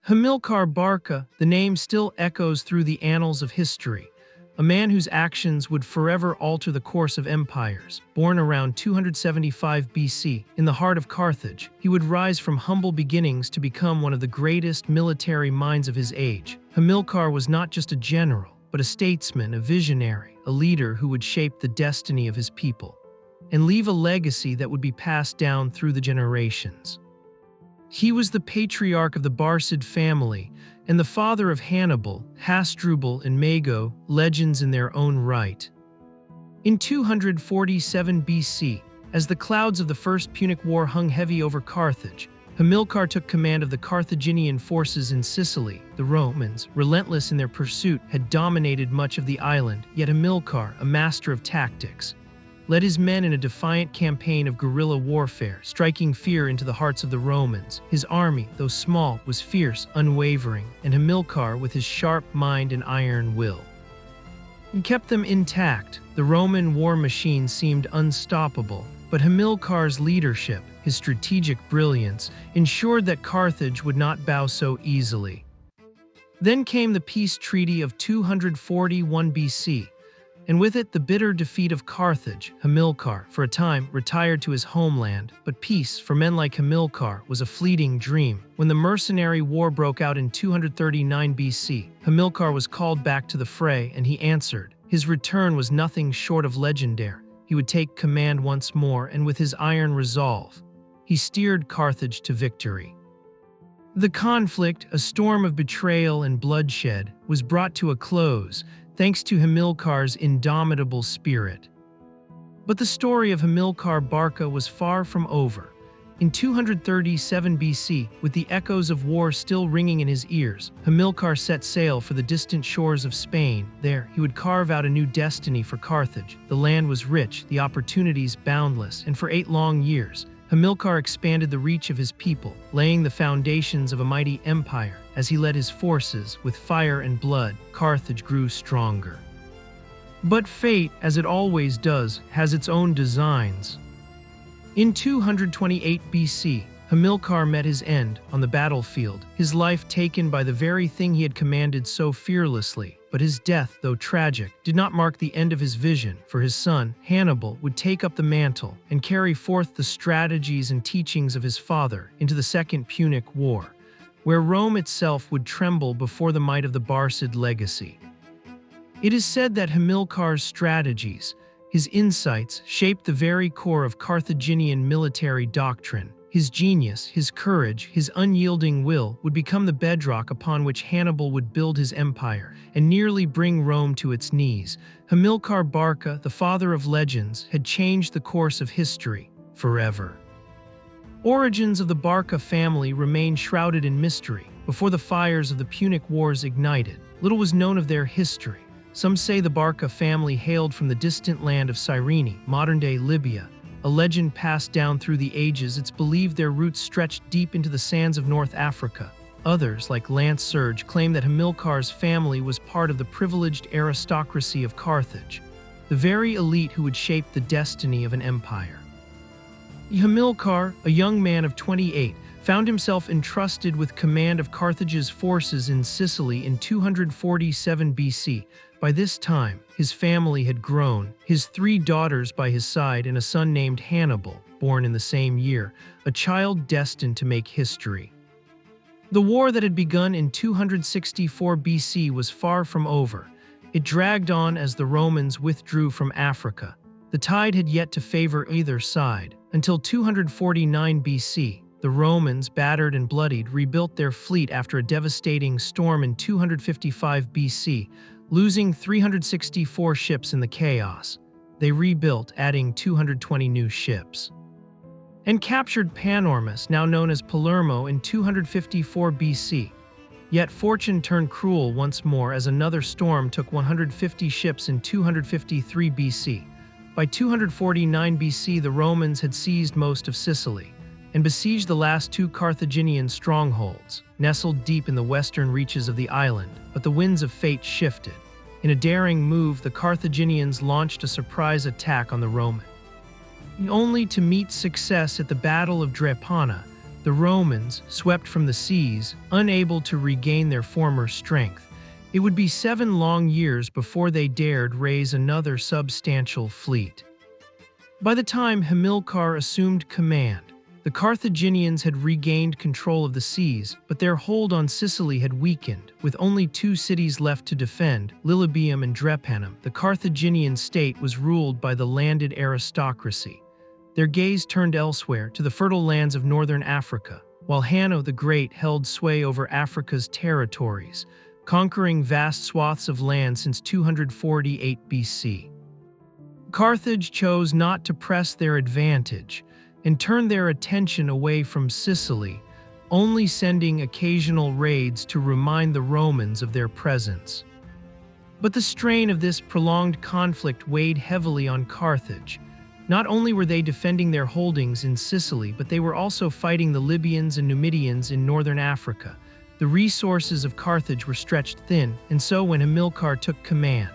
Hamilcar Barca, the name still echoes through the annals of history, a man whose actions would forever alter the course of empires. Born around 275 BC in the heart of Carthage, he would rise from humble beginnings to become one of the greatest military minds of his age. Hamilcar was not just a general, but a statesman, a visionary, a leader who would shape the destiny of his people and leave a legacy that would be passed down through the generations. He was the patriarch of the Barcid family and the father of Hannibal, Hasdrubal, and Mago, legends in their own right. In 247 BC, as the clouds of the First Punic War hung heavy over Carthage, Hamilcar took command of the Carthaginian forces in Sicily. The Romans, relentless in their pursuit, had dominated much of the island, yet Hamilcar, a master of tactics, led his men in a defiant campaign of guerrilla warfare, striking fear into the hearts of the Romans. His army, though small, was fierce, unwavering, and Hamilcar, with his sharp mind and iron will, kept them intact. The Roman war machine seemed unstoppable, but Hamilcar's leadership, his strategic brilliance, ensured that Carthage would not bow so easily. Then came the peace treaty of 241 BC, and with it the bitter defeat of Carthage. Hamilcar, for a time, retired to his homeland, but peace, for men like Hamilcar, was a fleeting dream. When the mercenary war broke out in 239 BC, Hamilcar was called back to the fray, and he answered. His return was nothing short of legendary. He would take command once more, and with his iron resolve, he steered Carthage to victory. The conflict, a storm of betrayal and bloodshed, was brought to a close, thanks to Hamilcar's indomitable spirit. But the story of Hamilcar Barca was far from over. In 237 BC, with the echoes of war still ringing in his ears, Hamilcar set sail for the distant shores of Spain. There, he would carve out a new destiny for Carthage. The land was rich, the opportunities boundless, and for 8 long years, Hamilcar expanded the reach of his people, laying the foundations of a mighty empire. As he led his forces with fire and blood, Carthage grew stronger. But fate, as it always does, has its own designs. In 228 BC, Hamilcar met his end on the battlefield, his life taken by the very thing he had commanded so fearlessly. But his death, though tragic, did not mark the end of his vision, for his son, Hannibal, would take up the mantle and carry forth the strategies and teachings of his father into the Second Punic War, where Rome itself would tremble before the might of the Barcid legacy. It is said that Hamilcar's strategies, his insights, shaped the very core of Carthaginian military doctrine. His genius, his courage, his unyielding will would become the bedrock upon which Hannibal would build his empire and nearly bring Rome to its knees. Hamilcar Barca, the father of legends, had changed the course of history forever. Origins of the Barca family remain shrouded in mystery. Before the fires of the Punic Wars ignited, little was known of their history. Some say the Barca family hailed from the distant land of Cyrene, modern-day Libya, a legend passed down through the ages. It's believed their roots stretched deep into the sands of North Africa. Others, like Lance Serge, claim that Hamilcar's family was part of the privileged aristocracy of Carthage, the very elite who would shape the destiny of an empire. Hamilcar, a young man of 28, found himself entrusted with command of Carthage's forces in Sicily in 247 BC. By this time, his family had grown, his 3 daughters by his side and a son named Hannibal, born in the same year, a child destined to make history. The war that had begun in 264 BC was far from over. It dragged on as the Romans withdrew from Africa. The tide had yet to favor either side. Until 249 BC, the Romans, battered and bloodied, rebuilt their fleet after a devastating storm in 255 BC, losing 364 ships in the chaos. They rebuilt, adding 220 new ships, and captured Panormus, now known as Palermo, in 254 BC. Yet fortune turned cruel once more as another storm took 150 ships in 253 BC. By 249 BC, the Romans had seized most of Sicily and besieged the last 2 Carthaginian strongholds, nestled deep in the western reaches of the island. But the winds of fate shifted. In a daring move, the Carthaginians launched a surprise attack on the Romans, only to meet success at the Battle of Drepana, the Romans, swept from the seas, unable to regain their former strength. It would be 7 long years before they dared raise another substantial fleet. By the time Hamilcar assumed command, the Carthaginians had regained control of the seas, but their hold on Sicily had weakened. With only 2 cities left to defend, Lilybaeum and Drepanum, the Carthaginian state was ruled by the landed aristocracy. Their gaze turned elsewhere, to the fertile lands of northern Africa, while Hanno the Great held sway over Africa's territories, conquering vast swaths of land since 248 BC. Carthage chose not to press their advantage and turned their attention away from Sicily, only sending occasional raids to remind the Romans of their presence. But the strain of this prolonged conflict weighed heavily on Carthage. Not only were they defending their holdings in Sicily, but they were also fighting the Libyans and Numidians in northern Africa. The resources of Carthage were stretched thin, and so when Hamilcar took command,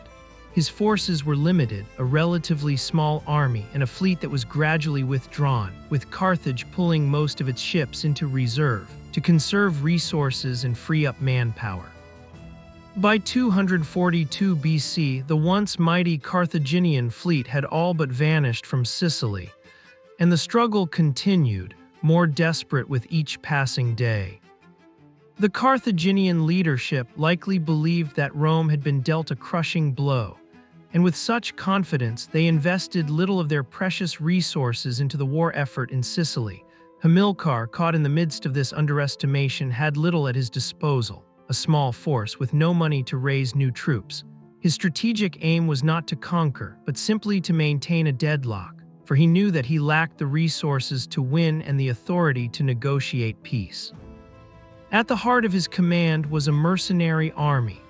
his forces were limited, a relatively small army and a fleet that was gradually withdrawn, with Carthage pulling most of its ships into reserve to conserve resources and free up manpower. By 242 BC, the once mighty Carthaginian fleet had all but vanished from Sicily, and the struggle continued, more desperate with each passing day. The Carthaginian leadership likely believed that Rome had been dealt a crushing blow, and with such confidence they invested little of their precious resources into the war effort in Sicily. Hamilcar, caught in the midst of this underestimation, had little at his disposal, a small force with no money to raise new troops. His strategic aim was not to conquer, but simply to maintain a deadlock, for he knew that he lacked the resources to win and the authority to negotiate peace. At the heart of his command was a mercenary army,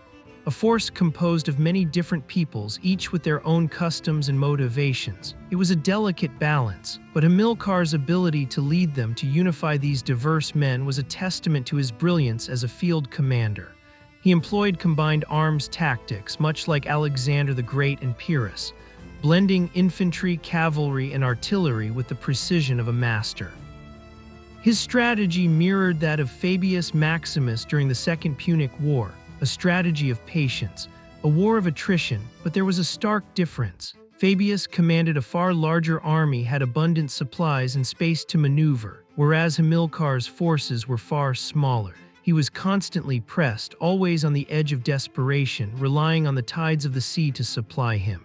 a force composed of many different peoples, each with their own customs and motivations. It was a delicate balance, but Hamilcar's ability to lead them, to unify these diverse men, was a testament to his brilliance as a field commander. He employed combined arms tactics, much like Alexander the Great and Pyrrhus, blending infantry, cavalry, and artillery with the precision of a master. His strategy mirrored that of Fabius Maximus during the Second Punic War, a strategy of patience, a war of attrition, but there was a stark difference. Fabius commanded a far larger army, had abundant supplies and space to maneuver, whereas Hamilcar's forces were far smaller. He was constantly pressed, always on the edge of desperation, relying on the tides of the sea to supply him.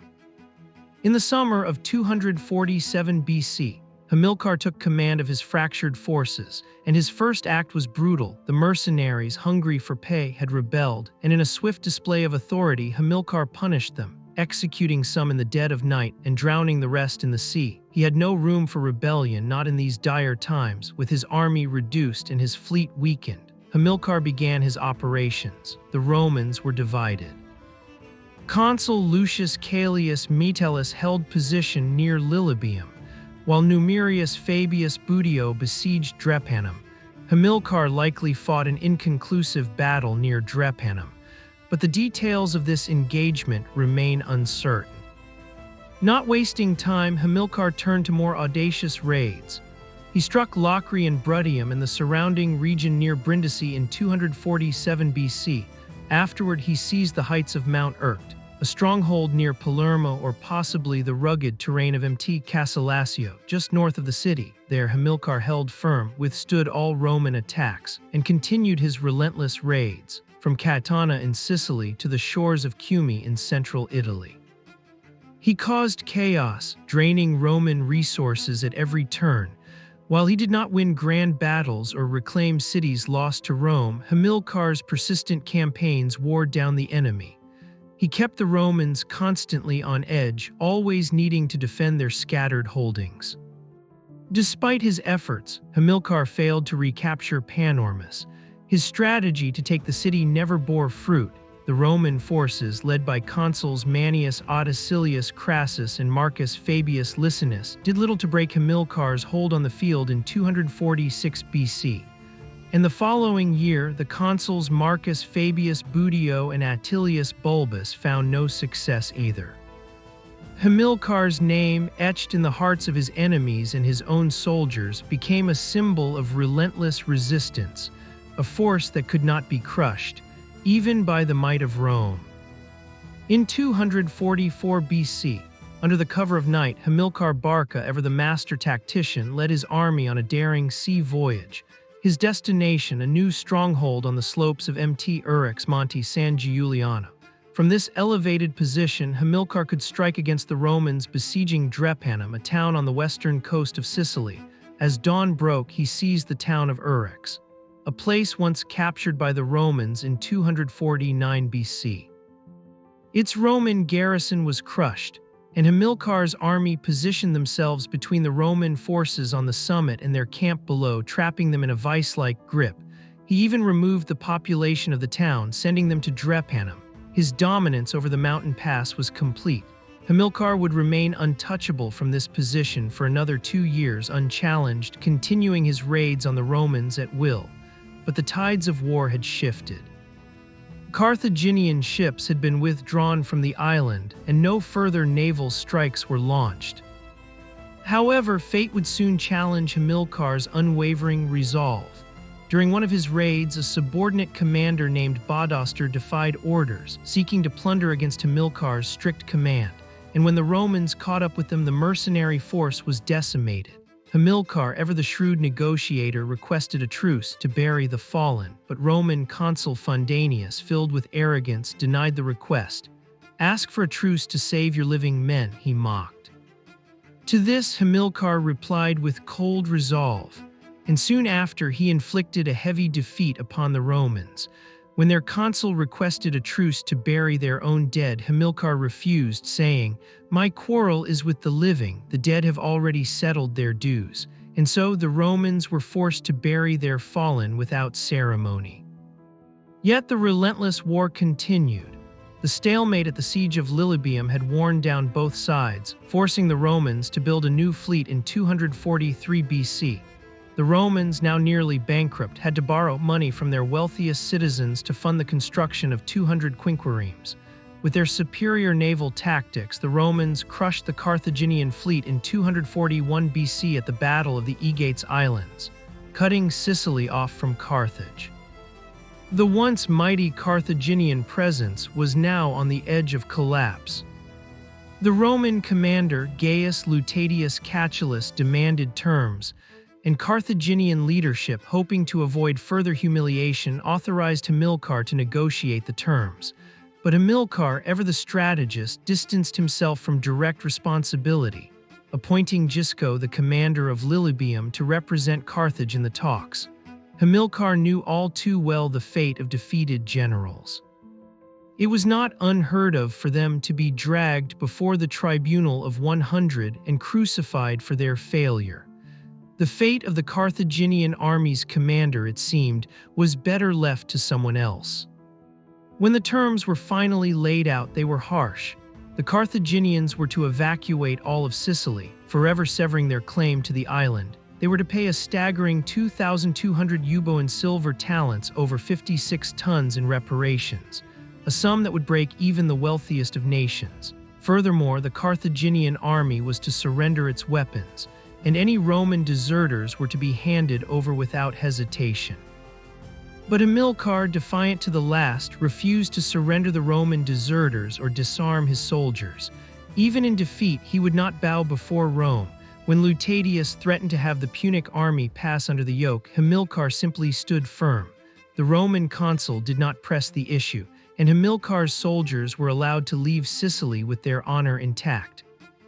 In the summer of 247 BC, Hamilcar took command of his fractured forces, and his first act was brutal. The mercenaries, hungry for pay, had rebelled, and in a swift display of authority, Hamilcar punished them, executing some in the dead of night and drowning the rest in the sea. He had no room for rebellion, not in these dire times. With his army reduced and his fleet weakened, Hamilcar began his operations. The Romans were divided. Consul Lucius Caelius Metellus held position near Lilybaeum, while Numerius Fabius Budio besieged Drepanum. Hamilcar likely fought an inconclusive battle near Drepanum, but the details of this engagement remain uncertain. Not wasting time, Hamilcar turned to more audacious raids. He struck Locri and Bruttium and the surrounding region near Brindisi in 247 BC. Afterward, he seized the heights of Mount Erkt, a stronghold near Palermo, or possibly the rugged terrain of Mt. Casalasio, just north of the city. There, Hamilcar held firm, withstood all Roman attacks, and continued his relentless raids, from Catana in Sicily to the shores of Cumae in central Italy. He caused chaos, draining Roman resources at every turn. While he did not win grand battles or reclaim cities lost to Rome, Hamilcar's persistent campaigns wore down the enemy. He kept the Romans constantly on edge, always needing to defend their scattered holdings. Despite his efforts, Hamilcar failed to recapture Panormus. His strategy to take the city never bore fruit. The Roman forces, led by consuls Manius Ottocilius Crassus and Marcus Fabius Licinus, did little to break Hamilcar's hold on the field in 246 BC. In the following year, the consuls Marcus Fabius Budio and Attilius Bulbus found no success either. Hamilcar's name, etched in the hearts of his enemies and his own soldiers, became a symbol of relentless resistance, a force that could not be crushed, even by the might of Rome. In 244 BC, under the cover of night, Hamilcar Barca, ever the master tactician, led his army on a daring sea voyage. His destination, a new stronghold on the slopes of Mt. Urix, Monte San Giuliano. From this elevated position, Hamilcar could strike against the Romans besieging Drepanum, a town on the western coast of Sicily. As dawn broke, he seized the town of Urix, a place once captured by the Romans in 249 BC. Its Roman garrison was crushed, and Hamilcar's army positioned themselves between the Roman forces on the summit and their camp below, trapping them in a vice-like grip. He even removed the population of the town, sending them to Drepanum. His dominance over the mountain pass was complete. Hamilcar would remain untouchable from this position for another 2 years unchallenged, continuing his raids on the Romans at will. But the tides of war had shifted. Carthaginian ships had been withdrawn from the island, and no further naval strikes were launched. However, fate would soon challenge Hamilcar's unwavering resolve. During one of his raids, a subordinate commander named Badaster defied orders, seeking to plunder against Hamilcar's strict command, and when the Romans caught up with them, the mercenary force was decimated. Hamilcar, ever the shrewd negotiator, requested a truce to bury the fallen, but Roman consul Fundanius, filled with arrogance, denied the request. "Ask for a truce to save your living men," he mocked. To this, Hamilcar replied with cold resolve, and soon after he inflicted a heavy defeat upon the Romans. When their consul requested a truce to bury their own dead, Hamilcar refused, saying, "My quarrel is with the living, the dead have already settled their dues." And so the Romans were forced to bury their fallen without ceremony. Yet the relentless war continued. The stalemate at the siege of Lilybaeum had worn down both sides, forcing the Romans to build a new fleet in 243 BC. The Romans, now nearly bankrupt, had to borrow money from their wealthiest citizens to fund the construction of 200 quinquiremes. With their superior naval tactics, the Romans crushed the Carthaginian fleet in 241 BC at the Battle of the Aegates Islands, cutting Sicily off from Carthage. The once mighty Carthaginian presence was now on the edge of collapse. The Roman commander Gaius Lutatius Catulus demanded terms, and Carthaginian leadership, hoping to avoid further humiliation, authorized Hamilcar to negotiate the terms. But Hamilcar, ever the strategist, distanced himself from direct responsibility, appointing Gisco, the commander of Lilybaeum, to represent Carthage in the talks. Hamilcar knew all too well the fate of defeated generals. It was not unheard of for them to be dragged before the tribunal of 100 and crucified for their failure. The fate of the Carthaginian army's commander, it seemed, was better left to someone else. When the terms were finally laid out, they were harsh. The Carthaginians were to evacuate all of Sicily, forever severing their claim to the island. They were to pay a staggering 2,200 Euboean silver talents, over 56 tons, in reparations, a sum that would break even the wealthiest of nations. Furthermore, the Carthaginian army was to surrender its weapons, and any Roman deserters were to be handed over without hesitation. But Hamilcar, defiant to the last, refused to surrender the Roman deserters or disarm his soldiers. Even in defeat, he would not bow before Rome. When Lutatius threatened to have the Punic army pass under the yoke, Hamilcar simply stood firm. The Roman consul did not press the issue, and Hamilcar's soldiers were allowed to leave Sicily with their honor intact,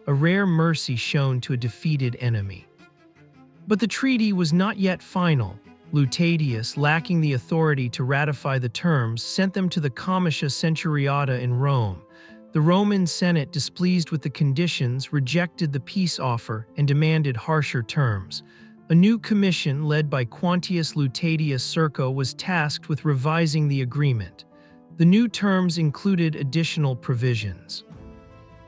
a rare mercy shown to a defeated enemy. But the treaty was not yet final. Lutatius, lacking the authority to ratify the terms, sent them to the Comitia Centuriata in Rome. The Roman Senate, displeased with the conditions, rejected the peace offer and demanded harsher terms. A new commission, led by Quintius Lutatius Circo, was tasked with revising the agreement. The new terms included additional provisions.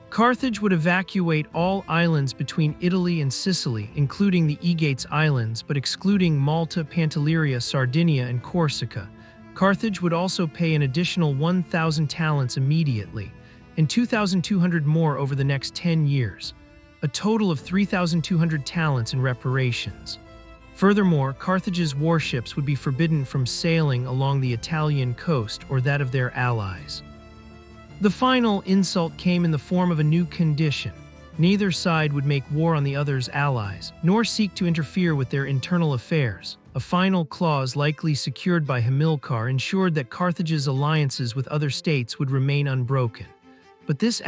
Carthage would evacuate all islands between Italy and Sicily, including the Aegates Islands, but excluding Malta, Pantelleria, Sardinia, and Corsica. Carthage would also pay an additional 1,000 talents immediately. and 2,200 more over the next 10 years, a total of 3,200 talents in reparations. Furthermore, Carthage's warships would be forbidden from sailing along the Italian coast or that of their allies. The final insult came in the form of a new condition. Neither side would make war on the other's allies, nor seek to interfere with their internal affairs. A final clause likely secured by Hamilcar ensured that Carthage's alliances with other states would remain unbroken. But this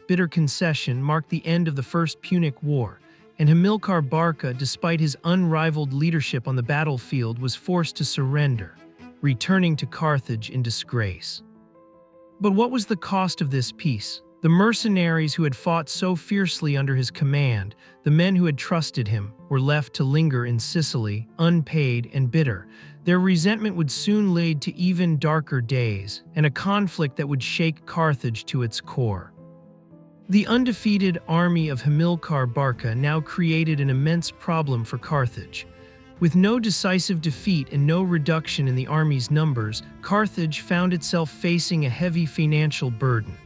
bitter concession, marked the end of the First Punic War, and Hamilcar Barca, despite his unrivaled leadership on the battlefield, was forced to surrender, returning to Carthage in disgrace. But what was the cost of this peace? The mercenaries who had fought so fiercely under his command, the men who had trusted him, were left to linger in Sicily, unpaid and bitter. Their resentment would soon lead to even darker days, and a conflict that would shake Carthage to its core. The undefeated army of Hamilcar Barca now created an immense problem for Carthage. With no decisive defeat and no reduction in the army's numbers, Carthage found itself facing a heavy financial burden.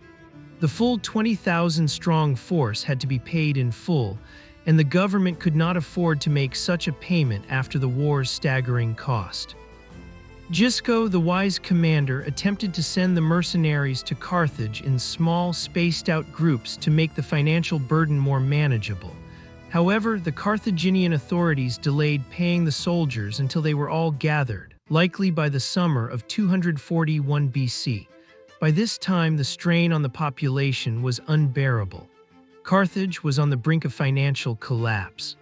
The full 20,000-strong force had to be paid in full, and the government could not afford to make such a payment after the war's staggering cost. Gisco, the wise commander, attempted to send the mercenaries to Carthage in small, spaced-out groups to make the financial burden more manageable. However, the Carthaginian authorities delayed paying the soldiers until they were all gathered, likely by the summer of 241 BC. By this time, the strain on the population was unbearable. Carthage was on the brink of financial collapse.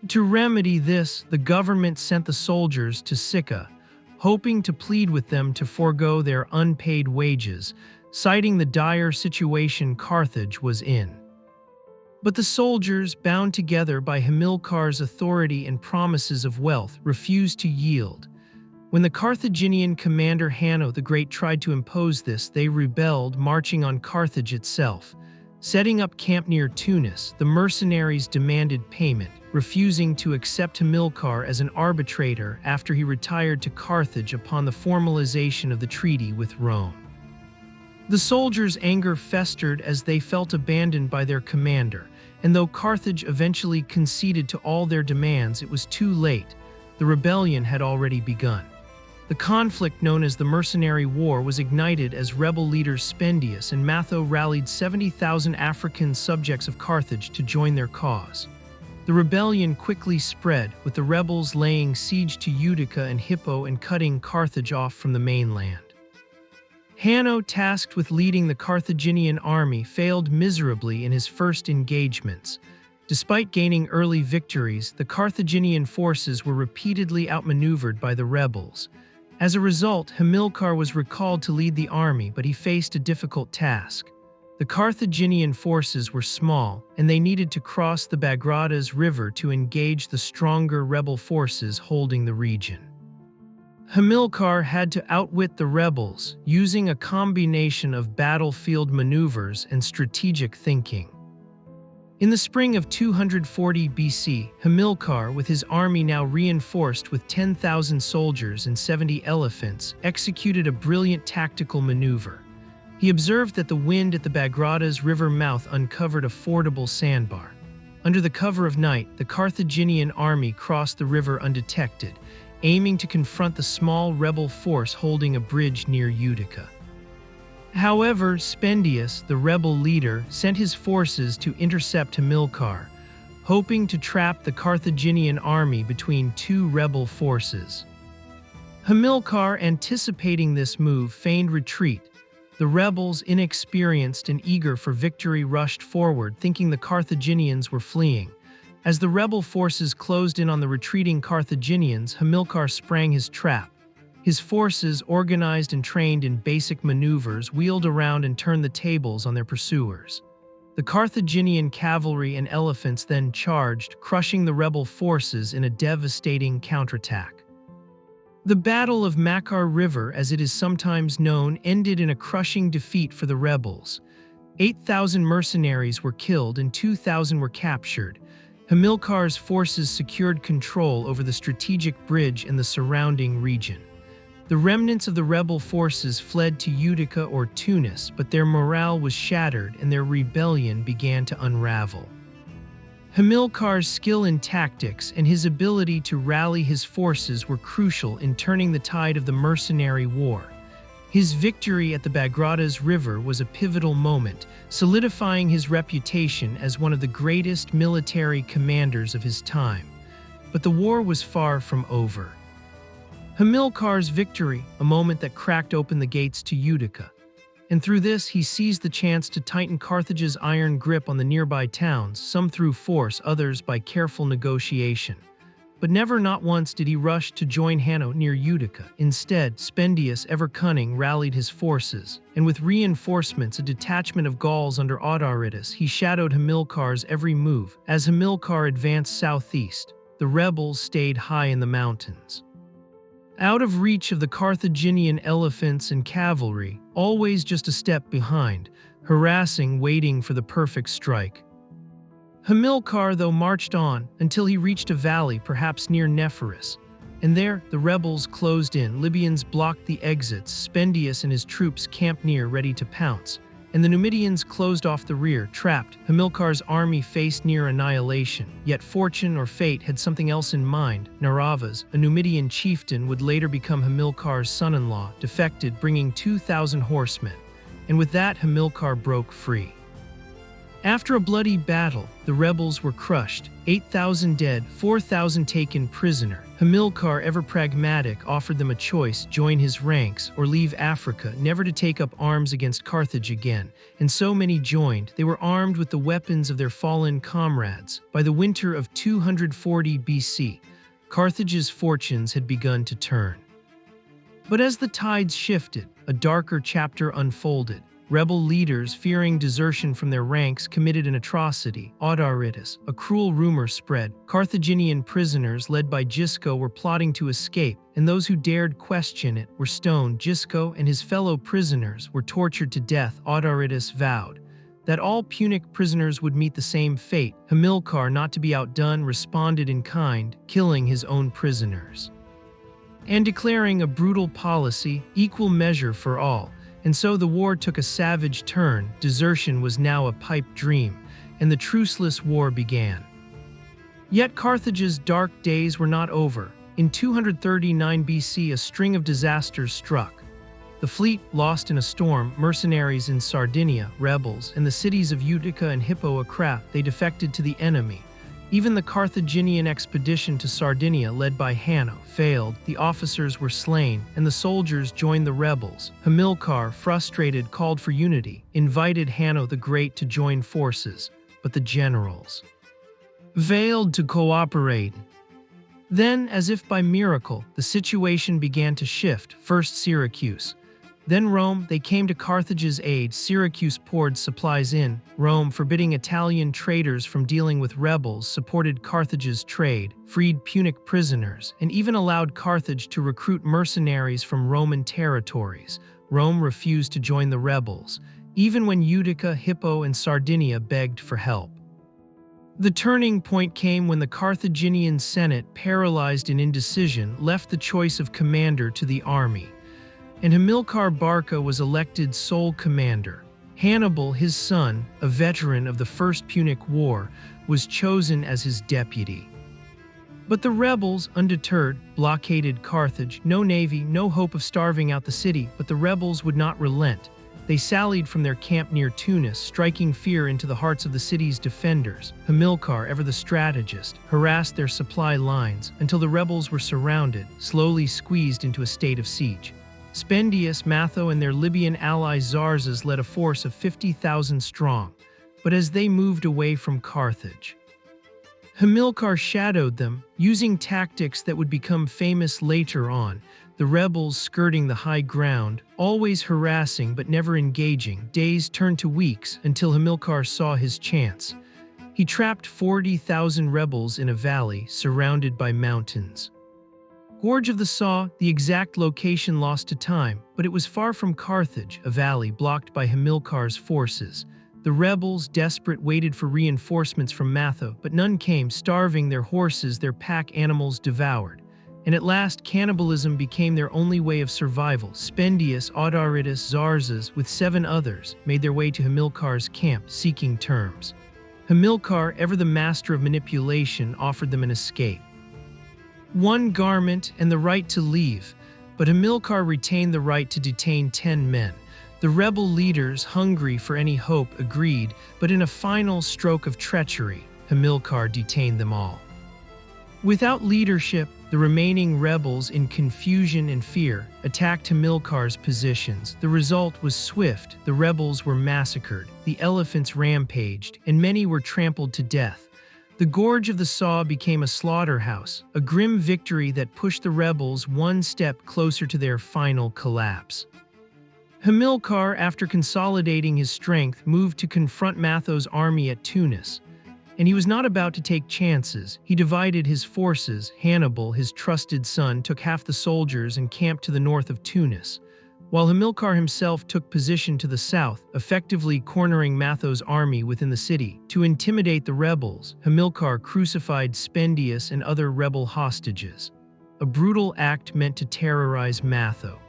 To remedy this, the government sent the soldiers to Sicca, hoping to plead with them to forego their unpaid wages, citing the dire situation Carthage was in. But the soldiers, bound together by Hamilcar's authority and promises of wealth, refused to yield. When the Carthaginian commander Hanno the Great tried to impose this, they rebelled, marching on Carthage itself. Setting up camp near Tunis, the mercenaries demanded payment, refusing to accept Hamilcar as an arbitrator after he retired to Carthage upon the formalization of the treaty with Rome. The soldiers' anger festered as they felt abandoned by their commander, and though Carthage eventually conceded to all their demands, it was too late. The rebellion had already begun. The conflict known as the Mercenary War was ignited as rebel leaders Spendius and Matho rallied 70,000 African subjects of Carthage to join their cause. The rebellion quickly spread, with the rebels laying siege to Utica and Hippo and cutting Carthage off from the mainland. Hanno, tasked with leading the Carthaginian army, failed miserably in his first engagements. Despite gaining early victories, the Carthaginian forces were repeatedly outmaneuvered by the rebels. As a result, Hamilcar was recalled to lead the army, but he faced a difficult task. The Carthaginian forces were small, and they needed to cross the Bagradas River to engage the stronger rebel forces holding the region. Hamilcar had to outwit the rebels, using a combination of battlefield maneuvers and strategic thinking. In the spring of 240 BC, Hamilcar, with his army now reinforced with 10,000 soldiers and 70 elephants, executed a brilliant tactical maneuver. He observed that the wind at the Bagradas River mouth uncovered a fordable sandbar. Under the cover of night, the Carthaginian army crossed the river undetected, aiming to confront the small rebel force holding a bridge near Utica. However, Spendius, the rebel leader, sent his forces to intercept Hamilcar, hoping to trap the Carthaginian army between two rebel forces. Hamilcar, anticipating this move, feigned retreat. The rebels, inexperienced and eager for victory, rushed forward, thinking the Carthaginians were fleeing. As the rebel forces closed in on the retreating Carthaginians, Hamilcar sprang his trap. His forces, organized and trained in basic maneuvers, wheeled around and turned the tables on their pursuers. The Carthaginian cavalry and elephants then charged, crushing the rebel forces in a devastating counterattack. The Battle of Hamilcar River, as it is sometimes known, ended in a crushing defeat for the rebels. 8,000 mercenaries were killed and 2,000 were captured. Hamilcar's forces secured control over the strategic bridge and the surrounding region. The remnants of the rebel forces fled to Utica or Tunis, but their morale was shattered and their rebellion began to unravel. Hamilcar's skill in tactics and his ability to rally his forces were crucial in turning the tide of the mercenary war. His victory at the Bagradas River was a pivotal moment, solidifying his reputation as one of the greatest military commanders of his time. But the war was far from over. Hamilcar's victory, a moment that cracked open the gates to Utica. And through this, he seized the chance to tighten Carthage's iron grip on the nearby towns, some through force, others by careful negotiation. But never, not once, did he rush to join Hanno near Utica. Instead, Spendius, ever cunning, rallied his forces, and with reinforcements, a detachment of Gauls under Audaritus, he shadowed Hamilcar's every move. As Hamilcar advanced southeast, the rebels stayed high in the mountains, out of reach of the Carthaginian elephants and cavalry, always just a step behind, harassing, waiting for the perfect strike. Hamilcar, though, marched on until he reached a valley, perhaps near Nephoris, and there the rebels closed in. Libyans blocked the exits, Spendius and his troops camped near, ready to pounce, and the Numidians closed off the rear, trapped. Hamilcar's army faced near annihilation, yet fortune or fate had something else in mind. Naravas, a Numidian chieftain, would later become Hamilcar's son-in-law, defected, bringing 2,000 horsemen, and with that Hamilcar broke free. After a bloody battle, the rebels were crushed, 8,000 dead, 4,000 taken prisoner. Hamilcar, ever pragmatic, offered them a choice: join his ranks or leave Africa, never to take up arms against Carthage again. And so many joined. They were armed with the weapons of their fallen comrades. By the winter of 240 BC, Carthage's fortunes had begun to turn. But as the tides shifted, a darker chapter unfolded. Rebel leaders, fearing desertion from their ranks, committed an atrocity. Audaritus, a cruel rumor spread. Carthaginian prisoners led by Gisco were plotting to escape, and those who dared question it were stoned. Gisco and his fellow prisoners were tortured to death. Audaritus vowed that all Punic prisoners would meet the same fate. Hamilcar, not to be outdone, responded in kind, killing his own prisoners and declaring a brutal policy, equal measure for all. And so the war took a savage turn. Desertion was now a pipe dream, and the truceless war began. Yet Carthage's dark days were not over. In 239 BC, a string of disasters struck. The fleet lost in a storm, mercenaries in Sardinia, rebels, and the cities of Utica and Hippo Acra, they defected to the enemy. Even the Carthaginian expedition to Sardinia, led by Hanno, failed. The officers were slain, and the soldiers joined the rebels. Hamilcar, frustrated, called for unity, invited Hanno the Great to join forces, but the generals failed to cooperate. Then, as if by miracle, the situation began to shift. First Syracuse, then Rome. They came to Carthage's aid. Syracuse poured supplies in. Rome, forbidding Italian traders from dealing with rebels, supported Carthage's trade, freed Punic prisoners, and even allowed Carthage to recruit mercenaries from Roman territories. Rome refused to join the rebels, even when Utica, Hippo, and Sardinia begged for help. The turning point came when the Carthaginian Senate, paralyzed in indecision, left the choice of commander to the army, and Hamilcar Barca was elected sole commander. Hannibal, his son, a veteran of the First Punic War, was chosen as his deputy. But the rebels, undeterred, blockaded Carthage. No navy, no hope of starving out the city, but the rebels would not relent. They sallied from their camp near Tunis, striking fear into the hearts of the city's defenders. Hamilcar, ever the strategist, harassed their supply lines until the rebels were surrounded, slowly squeezed into a state of siege. Spendius, Matho, and their Libyan ally Zarzas led a force of 50,000 strong, but as they moved away from Carthage, Hamilcar shadowed them, using tactics that would become famous later on. The rebels skirting the high ground, always harassing but never engaging. Days turned to weeks until Hamilcar saw his chance. He trapped 40,000 rebels in a valley surrounded by mountains. Gorge of the Saw, the exact location lost to time, but it was far from Carthage, a valley blocked by Hamilcar's forces. The rebels, desperate, waited for reinforcements from Matho, but none came, starving, their horses, their pack animals devoured. and at last cannibalism became their only way of survival. Spendius, Audaritus, Zarzas, with 7 others, made their way to Hamilcar's camp, seeking terms. Hamilcar, ever the master of manipulation, offered them an escape. One garment and the right to leave, but Hamilcar retained the right to detain 10 men. The rebel leaders, hungry for any hope, agreed, but in a final stroke of treachery, Hamilcar detained them all. Without leadership, the remaining rebels, in confusion and fear, attacked Hamilcar's positions. The result was swift. The rebels were massacred, the elephants rampaged, and many were trampled to death. The Gorge of the Saw became a slaughterhouse, a grim victory that pushed the rebels one step closer to their final collapse. Hamilcar, after consolidating his strength, moved to confront Matho's army at Tunis. And he was not about to take chances. He divided his forces. Hannibal, his trusted son, took half the soldiers and camped to the north of Tunis, while Hamilcar himself took position to the south, effectively cornering Matho's army within the city. To intimidate the rebels, Hamilcar crucified Spendius and other rebel hostages, a brutal act meant to terrorize Matho.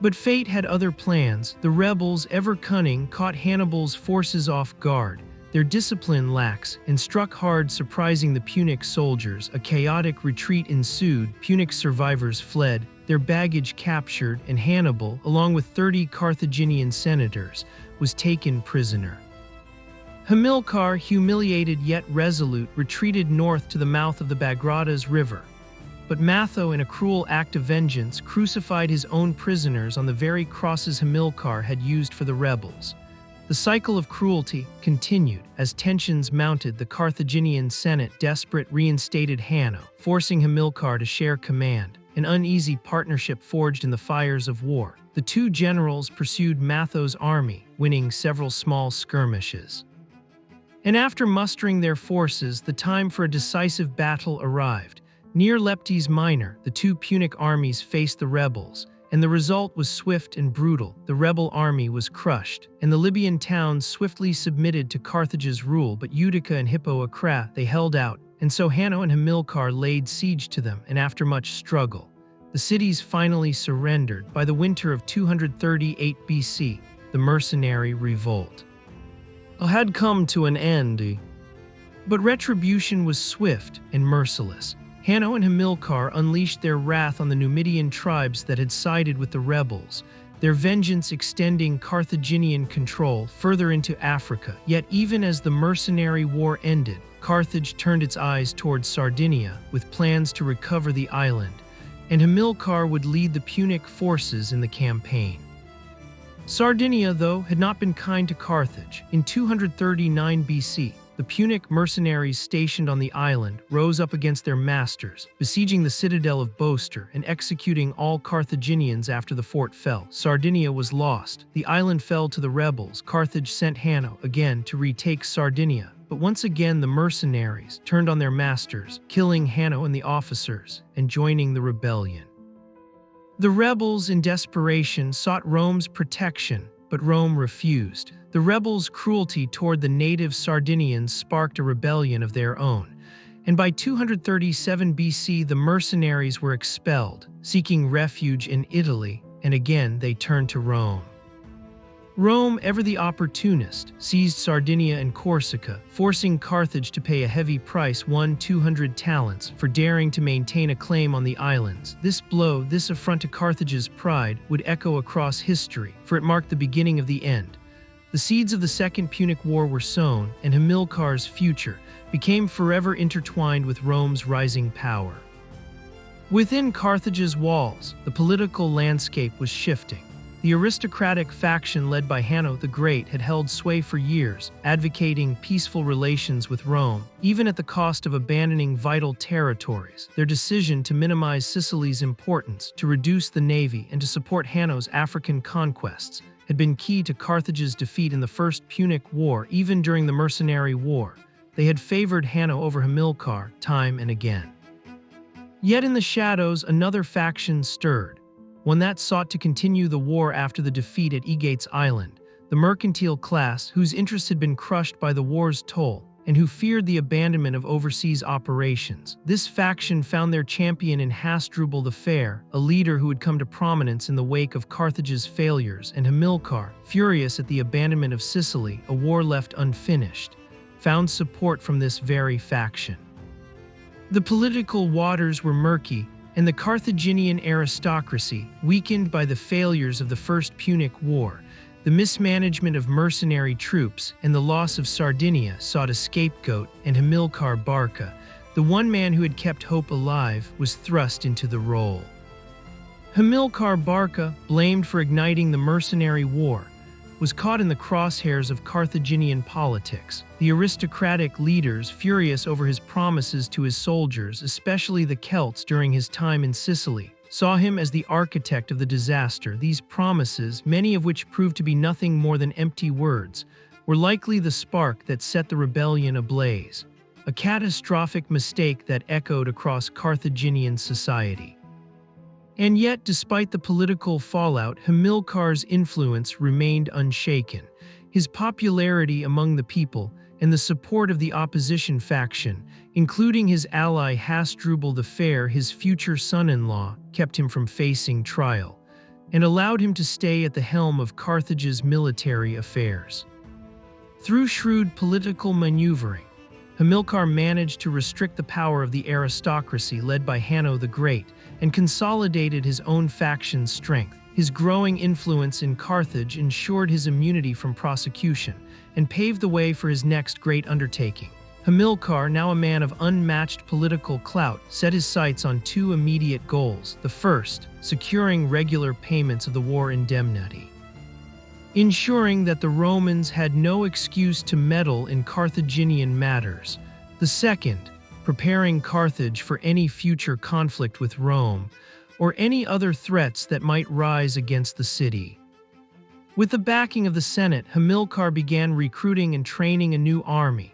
But fate had other plans. The rebels, ever cunning, caught Hannibal's forces off guard, their discipline lax, and struck hard, surprising the Punic soldiers. A chaotic retreat ensued. Punic survivors fled, their baggage captured, and Hannibal, along with 30 Carthaginian senators, was taken prisoner. Hamilcar, humiliated yet resolute, retreated north to the mouth of the Bagradas River. But Matho, in a cruel act of vengeance, crucified his own prisoners on the very crosses Hamilcar had used for the rebels. The cycle of cruelty continued. As tensions mounted, the Carthaginian Senate, desperate, reinstated Hanno, forcing Hamilcar to share command. An uneasy partnership forged in the fires of war. The two generals pursued Matho's army, winning several small skirmishes. And after mustering their forces, the time for a decisive battle arrived. Near Leptis Minor, the two Punic armies faced the rebels, and the result was swift and brutal. The rebel army was crushed, and the Libyan towns swiftly submitted to Carthage's rule. But Utica and Hippo Acra, they held out, and so Hanno and Hamilcar laid siege to them, and after much struggle, the cities finally surrendered. By the winter of 238 BC, the mercenary revolt had come to an end. But retribution was swift and merciless. Hanno and Hamilcar unleashed their wrath on the Numidian tribes that had sided with the rebels, their vengeance extending Carthaginian control further into Africa. Yet even as the mercenary war ended, Carthage turned its eyes towards Sardinia with plans to recover the island, and Hamilcar would lead the Punic forces in the campaign. Sardinia, though, had not been kind to Carthage. In 239 BC, the Punic mercenaries stationed on the island rose up against their masters, besieging the citadel of Boster and executing all Carthaginians after the fort fell. Sardinia was lost. The island fell to the rebels. Carthage sent Hanno again to retake Sardinia, but once again the mercenaries turned on their masters, killing Hanno and the officers and joining the rebellion. The rebels, in desperation, sought Rome's protection, but Rome refused. The rebels' cruelty toward the native Sardinians sparked a rebellion of their own, and by 237 BC the mercenaries were expelled, seeking refuge in Italy, and again they turned to Rome. Rome, ever the opportunist, seized Sardinia and Corsica, forcing Carthage to pay a heavy price, 200 talents, for daring to maintain a claim on the islands. This blow, this affront to Carthage's pride, would echo across history, for it marked the beginning of the end. The seeds of the Second Punic War were sown, and Hamilcar's future became forever intertwined with Rome's rising power. Within Carthage's walls, the political landscape was shifting. The aristocratic faction led by Hanno the Great had held sway for years, advocating peaceful relations with Rome, even at the cost of abandoning vital territories. Their decision to minimize Sicily's importance, to reduce the navy, and to support Hanno's African conquests had been key to Carthage's defeat in the First Punic War. Even during the Mercenary War, they had favored Hanno over Hamilcar time and again. Yet in the shadows, another faction stirred, one that sought to continue the war after the defeat at Egates Island, the mercantile class whose interests had been crushed by the war's toll, and who feared the abandonment of overseas operations. This faction found their champion in Hasdrubal the Fair, a leader who had come to prominence in the wake of Carthage's failures, and Hamilcar, furious at the abandonment of Sicily, a war left unfinished, found support from this very faction. The political waters were murky, and the Carthaginian aristocracy, weakened by the failures of the First Punic War, the mismanagement of mercenary troops, and the loss of Sardinia, sought a scapegoat, and Hamilcar Barca, the one man who had kept hope alive, was thrust into the role. Hamilcar Barca, blamed for igniting the mercenary war, was caught in the crosshairs of Carthaginian politics. The aristocratic leaders, furious over his promises to his soldiers, especially the Celts during his time in Sicily, saw him as the architect of the disaster. These promises, many of which proved to be nothing more than empty words, were likely the spark that set the rebellion ablaze, a catastrophic mistake that echoed across Carthaginian society. And yet, despite the political fallout, Hamilcar's influence remained unshaken. His popularity among the people and the support of the opposition faction, including his ally Hasdrubal the Fair, his future son-in-law, kept him from facing trial, and allowed him to stay at the helm of Carthage's military affairs. Through shrewd political maneuvering, Hamilcar managed to restrict the power of the aristocracy led by Hanno the Great, and consolidated his own faction's strength. His growing influence in Carthage ensured his immunity from prosecution, and paved the way for his next great undertaking. Hamilcar, now a man of unmatched political clout, set his sights on two immediate goals. The first, securing regular payments of the war indemnity, ensuring that the Romans had no excuse to meddle in Carthaginian matters. The second, preparing Carthage for any future conflict with Rome, or any other threats that might rise against the city. With the backing of the Senate, Hamilcar began recruiting and training a new army,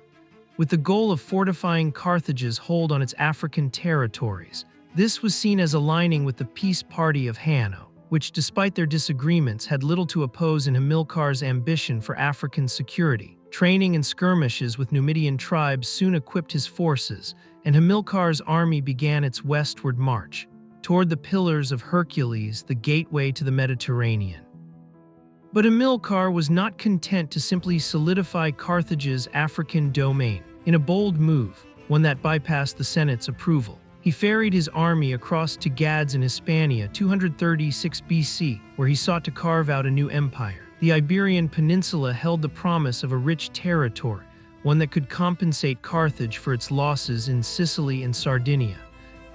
with the goal of fortifying Carthage's hold on its African territories. This was seen as aligning with the peace party of Hanno, which, despite their disagreements, had little to oppose in Hamilcar's ambition for African security. Training and skirmishes with Numidian tribes soon equipped his forces, and Hamilcar's army began its westward march, toward the Pillars of Hercules, the gateway to the Mediterranean. But Hamilcar was not content to simply solidify Carthage's African domain. In a bold move, one that bypassed the Senate's approval, he ferried his army across to Gades in Hispania 236 BC, where he sought to carve out a new empire. The Iberian Peninsula held the promise of a rich territory, one that could compensate Carthage for its losses in Sicily and Sardinia,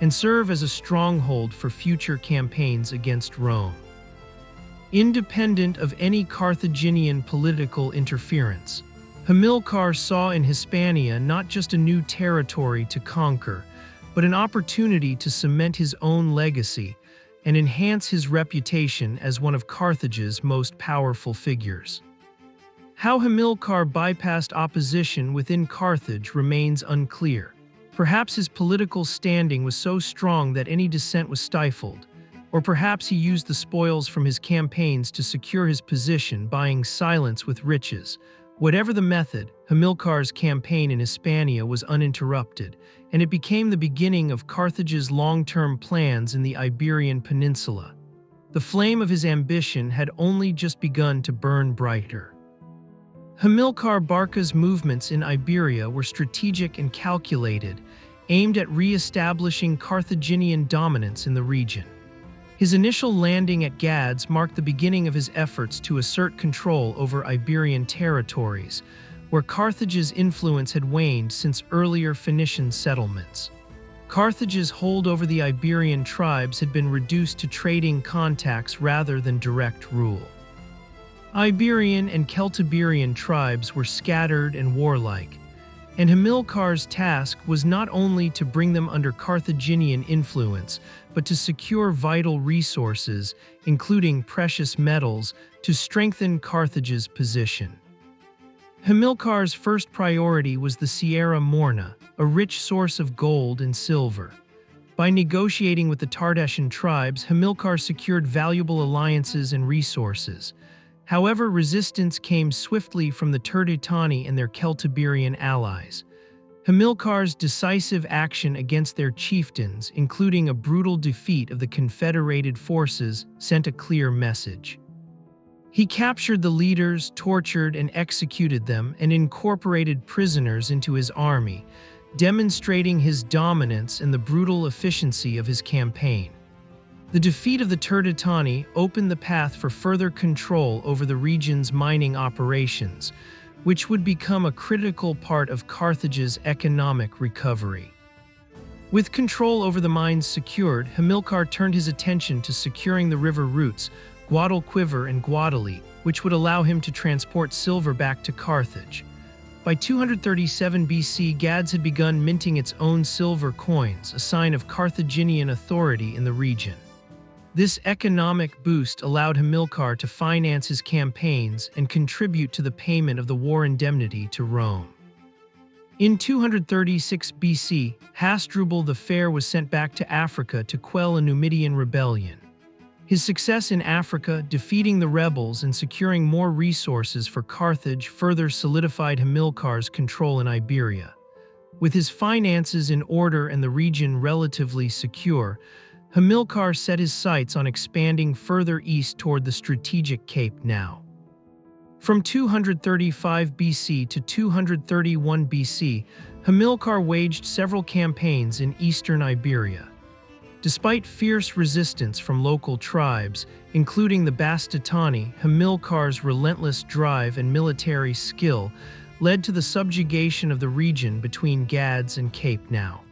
and serve as a stronghold for future campaigns against Rome. Independent of any Carthaginian political interference, Hamilcar saw in Hispania not just a new territory to conquer, but an opportunity to cement his own legacy and enhance his reputation as one of Carthage's most powerful figures. How Hamilcar bypassed opposition within Carthage remains unclear. Perhaps his political standing was so strong that any dissent was stifled, or perhaps he used the spoils from his campaigns to secure his position, buying silence with riches. Whatever the method, Hamilcar's campaign in Hispania was uninterrupted, and it became the beginning of Carthage's long-term plans in the Iberian Peninsula. The flame of his ambition had only just begun to burn brighter. Hamilcar Barca's movements in Iberia were strategic and calculated, aimed at re-establishing Carthaginian dominance in the region. His initial landing at Gades marked the beginning of his efforts to assert control over Iberian territories, where Carthage's influence had waned since earlier Phoenician settlements. Carthage's hold over the Iberian tribes had been reduced to trading contacts rather than direct rule. Iberian and Celtiberian tribes were scattered and warlike, and Hamilcar's task was not only to bring them under Carthaginian influence, but to secure vital resources, including precious metals, to strengthen Carthage's position. Hamilcar's first priority was the Sierra Morna, a rich source of gold and silver. By negotiating with the Tardetian tribes, Hamilcar secured valuable alliances and resources. However, resistance came swiftly from the Turdetani and their Celtiberian allies. Hamilcar's decisive action against their chieftains, including a brutal defeat of the Confederated forces, sent a clear message. He captured the leaders, tortured and executed them, and incorporated prisoners into his army, demonstrating his dominance and the brutal efficiency of his campaign. The defeat of the Turdetani opened the path for further control over the region's mining operations, which would become a critical part of Carthage's economic recovery. With control over the mines secured, Hamilcar turned his attention to securing the river routes, Guadalquivir and Guadalete, which would allow him to transport silver back to Carthage. By 237 BC, Gads had begun minting its own silver coins, a sign of Carthaginian authority in the region. This economic boost allowed Hamilcar to finance his campaigns and contribute to the payment of the war indemnity to Rome. In 236 BC, Hasdrubal the Fair was sent back to Africa to quell a Numidian rebellion. His success in Africa, defeating the rebels and securing more resources for Carthage, further solidified Hamilcar's control in Iberia. With his finances in order and the region relatively secure, Hamilcar set his sights on expanding further east toward the strategic Cape now. From 235 BC to 231 BC, Hamilcar waged several campaigns in eastern Iberia. Despite fierce resistance from local tribes, including the Bastitani, Hamilcar's relentless drive and military skill led to the subjugation of the region between Gads and Cape now.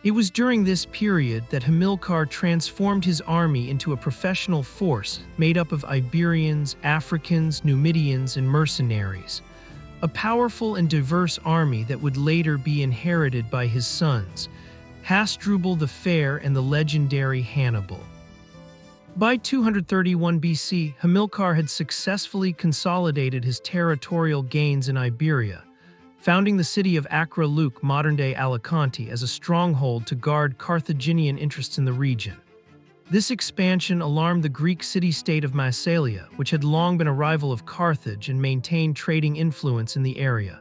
It was during this period that Hamilcar transformed his army into a professional force made up of Iberians, Africans, Numidians, and mercenaries, a powerful and diverse army that would later be inherited by his sons, Hasdrubal the Fair and the legendary Hannibal. By 231 BC, Hamilcar had successfully consolidated his territorial gains in Iberia, founding the city of Acre Luc, modern-day Alicante, as a stronghold to guard Carthaginian interests in the region. This expansion alarmed the Greek city-state of Massalia, which had long been a rival of Carthage and maintained trading influence in the area.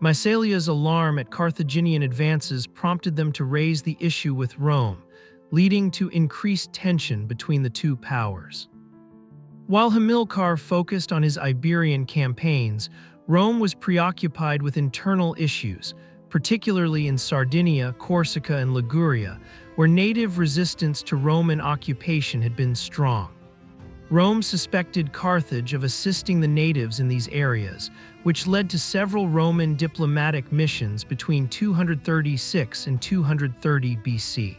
Massalia's alarm at Carthaginian advances prompted them to raise the issue with Rome, leading to increased tension between the two powers. While Hamilcar focused on his Iberian campaigns, Rome was preoccupied with internal issues, particularly in Sardinia, Corsica, and Liguria, where native resistance to Roman occupation had been strong. Rome suspected Carthage of assisting the natives in these areas, which led to several Roman diplomatic missions between 236 and 230 BC.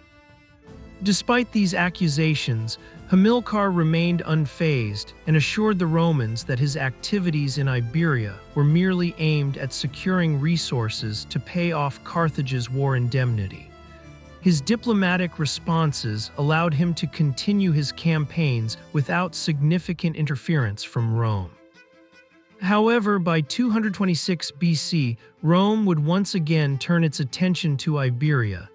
Despite these accusations, Hamilcar remained unfazed and assured the Romans that his activities in Iberia were merely aimed at securing resources to pay off Carthage's war indemnity. His diplomatic responses allowed him to continue his campaigns without significant interference from Rome. However, by 226 BC, Rome would once again turn its attention to Iberia,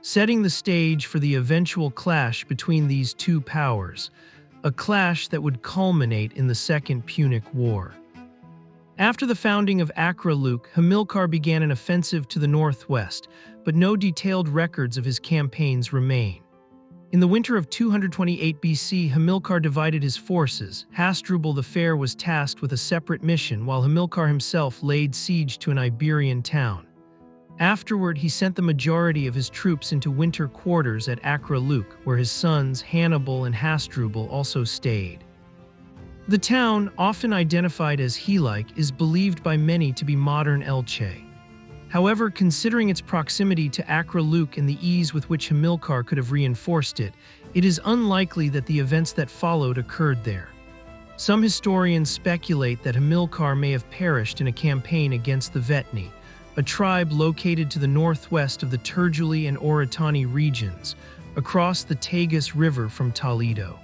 setting the stage for the eventual clash between these two powers, a clash that would culminate in the Second Punic War. After the founding of Acre Luc, Hamilcar began an offensive to the northwest, but no detailed records of his campaigns remain. In the winter of 228 BC, Hamilcar divided his forces. Hasdrubal the Fair was tasked with a separate mission, while Hamilcar himself laid siege to an Iberian town. Afterward, he sent the majority of his troops into winter quarters at Acre Luc, where his sons Hannibal and Hasdrubal also stayed. The town, often identified as Helice, is believed by many to be modern Elche. However, considering its proximity to Acre Luc and the ease with which Hamilcar could have reinforced it, it is unlikely that the events that followed occurred there. Some historians speculate that Hamilcar may have perished in a campaign against the Vetni, a tribe located to the northwest of the Terguli and Oritani regions, across the Tagus River from Toledo.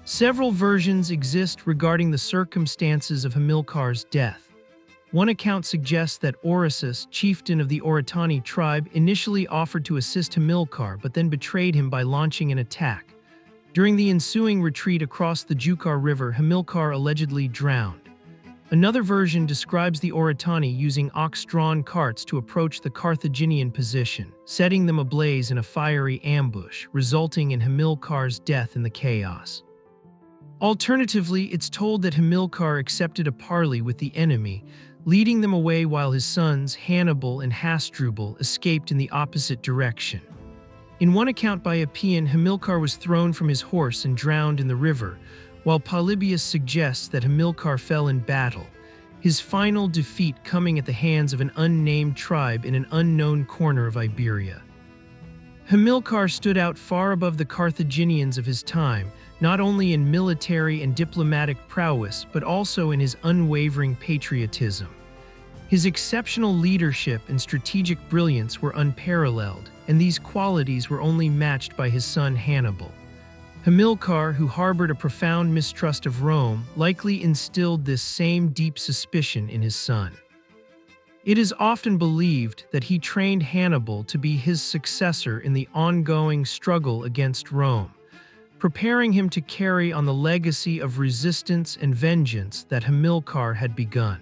Several versions exist regarding the circumstances of Hamilcar's death. One account suggests that Orosius, chieftain of the Oritani tribe, initially offered to assist Hamilcar but then betrayed him by launching an attack. During the ensuing retreat across the Jukar River, Hamilcar allegedly drowned. Another version describes the Oritani using ox-drawn carts to approach the Carthaginian position, setting them ablaze in a fiery ambush, resulting in Hamilcar's death in the chaos. Alternatively, it's told that Hamilcar accepted a parley with the enemy, leading them away while his sons, Hannibal and Hasdrubal, escaped in the opposite direction. In one account by Appian, Hamilcar was thrown from his horse and drowned in the river, while Polybius suggests that Hamilcar fell in battle, his final defeat coming at the hands of an unnamed tribe in an unknown corner of Iberia. Hamilcar stood out far above the Carthaginians of his time, not only in military and diplomatic prowess, but also in his unwavering patriotism. His exceptional leadership and strategic brilliance were unparalleled, and these qualities were only matched by his son Hannibal. Hamilcar, who harbored a profound mistrust of Rome, likely instilled this same deep suspicion in his son. It is often believed that he trained Hannibal to be his successor in the ongoing struggle against Rome, preparing him to carry on the legacy of resistance and vengeance that Hamilcar had begun.